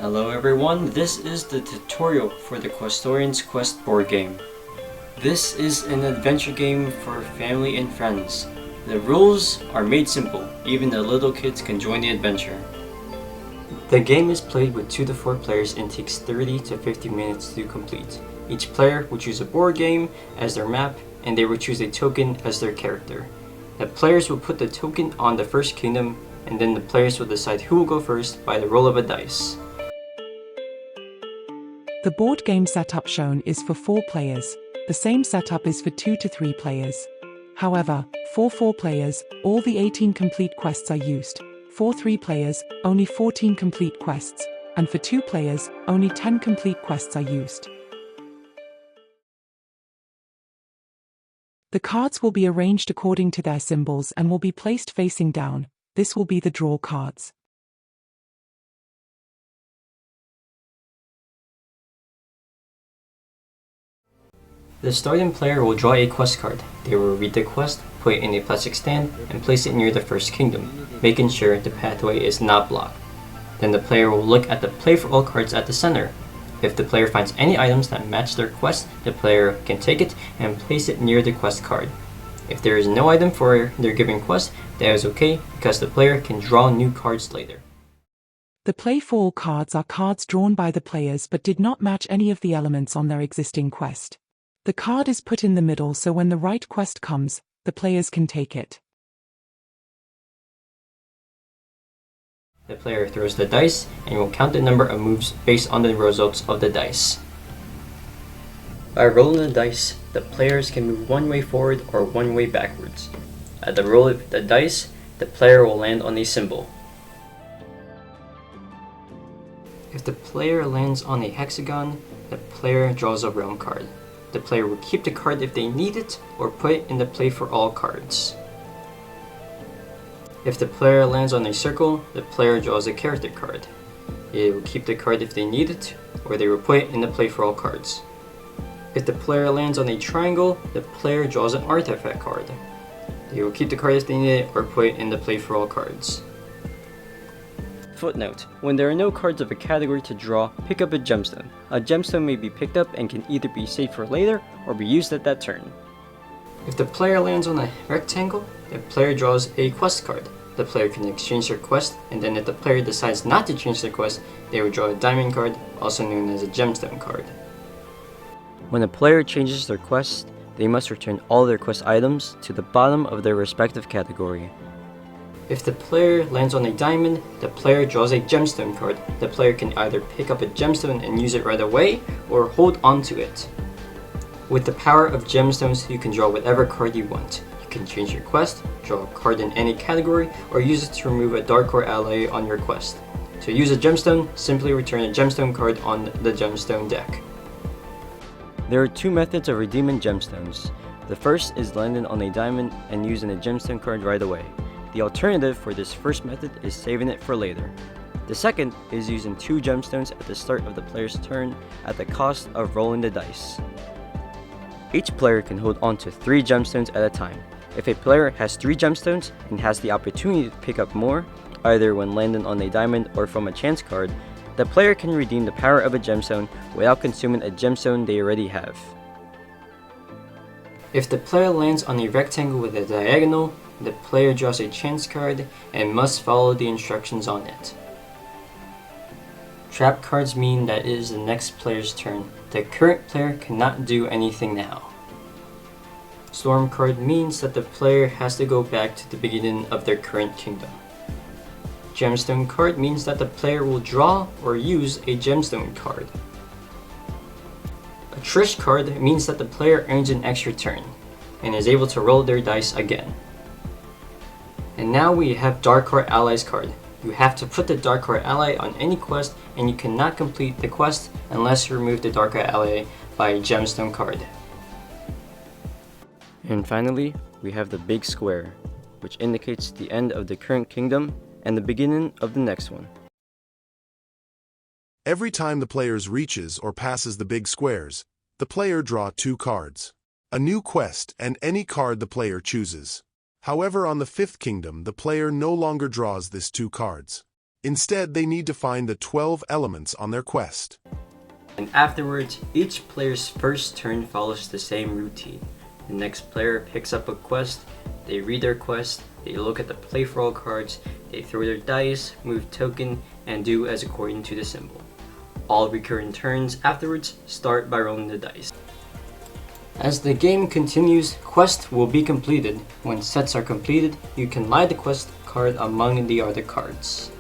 Hello everyone, this is the tutorial for the Questorians Quest board game. This is an adventure game for family and friends. The rules are made simple, even the little kids can join the adventure. The game is played with 2 to 4 players and takes 30 to 50 minutes to complete. Each player will choose a board game as their map, and they will choose a token as their character. The players will put the token on the first kingdom, and then the players will decide who will go first by the roll of a dice. The board game setup shown is for 4 players. The same setup is for 2 to 3 players. However, for 4 players, all the 18 complete quests are used. For 3 players, only 14 complete quests, and for 2 players, only 10 complete quests are used. The cards will be arranged according to their symbols and will be placed facing down. This will be the draw cards. The starting player will draw a quest card. They will read the quest, put it in a plastic stand, and place it near the first kingdom, making sure the pathway is not blocked. Then the player will look at the play for all cards at the center. If the player finds any items that match their quest, the player can take it and place it near the quest card. If there is no item for their given quest, that is okay because the player can draw new cards later. The play for all cards are cards drawn by the players but did not match any of the elements on their existing quest. The card is put in the middle so when the right quest comes, the players can take it. The player throws the dice and will count the number of moves based on the results of the dice. By rolling the dice, the players can move one way forward or one way backwards. At the roll of the dice, the player will land on a symbol. If the player lands on a hexagon, the player draws a realm card. The player will keep the card if they need it, or put it in the play for all cards. If the player lands on a circle, the player draws a character card. They will keep the card if they need it, or they will put it in the play for all cards. If the player lands on a triangle, the player draws an artifact card. They will keep the card if they need it, or put it in the play for all cards. Footnote: when there are no cards of a category to draw, pick up a gemstone. A gemstone may be picked up and can either be saved for later or be used at that turn. If the player lands on a rectangle, the player draws a quest card. The player can exchange their quest, and then if the player decides not to change their quest, they will draw a diamond card, also known as a gemstone card. When a player changes their quest, they must return all their quest items to the bottom of their respective category. If the player lands on a diamond, the player draws a gemstone card. The player can either pick up a gemstone and use it right away, or hold on to it. With the power of gemstones, you can draw whatever card you want. You can change your quest, draw a card in any category, or use it to remove a dark or ally on your quest. To use a gemstone, simply return a gemstone card on the gemstone deck. There are 2 methods of redeeming gemstones. The first is landing on a diamond and using a gemstone card right away. The alternative for this first method is saving it for later. The second is using 2 gemstones at the start of the player's turn at the cost of rolling the dice. Each player can hold on to 3 gemstones at a time. If a player has 3 gemstones and has the opportunity to pick up more, either when landing on a diamond or from a chance card, the player can redeem the power of a gemstone without consuming a gemstone they already have. If the player lands on a rectangle with a diagonal, the player draws a chance card and must follow the instructions on it. Trap cards mean that it is the next player's turn. The current player cannot do anything now. Storm card means that the player has to go back to the beginning of their current kingdom. Gemstone card means that the player will draw or use a gemstone card. A Trish card means that the player earns an extra turn and is able to roll their dice again. And now we have Dark or Allies card. You have to put the Dark or Ally on any quest, and you cannot complete the quest unless you remove the Dark or Ally by a gemstone card. And finally, we have the big square, which indicates the end of the current kingdom and the beginning of the next one. Every time the player reaches or passes the big squares, the player draws 2 cards. A new quest and any card the player chooses. However, on the 5th kingdom, the player no longer draws these 2 cards. Instead, they need to find the 12 elements on their quest. And afterwards, each player's first turn follows the same routine. The next player picks up a quest, they read their quest, they look at the play for all cards, they throw their dice, move token, and do as according to the symbol. All recurring turns afterwards start by rolling the dice. As the game continues, quests will be completed. When sets are completed, you can lie the quest card among the other cards.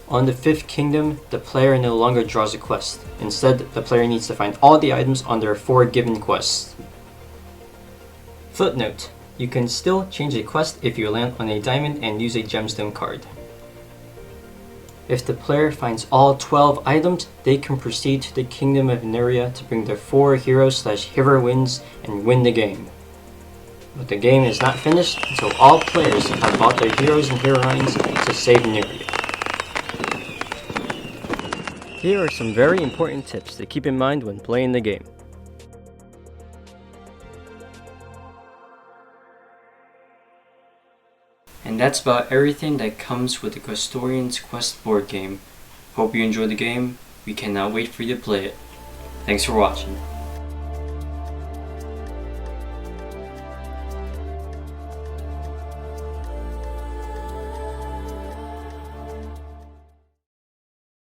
On the 5th kingdom, the player no longer draws a quest. Instead, the player needs to find all the items on their 4 given quests. Footnote: you can still change a quest if you land on a diamond and use a gemstone card. If the player finds all 12 items, they can proceed to the Kingdom of Neria to bring their 4 heroes/heroines and win the game. But the game is not finished until all players have bought their heroes and heroines to save Neria. Here are some very important tips to keep in mind when playing the game. And that's about everything that comes with the Questorians Quest board game. Hope you enjoy the game. We cannot wait for you to play it. Thanks for watching.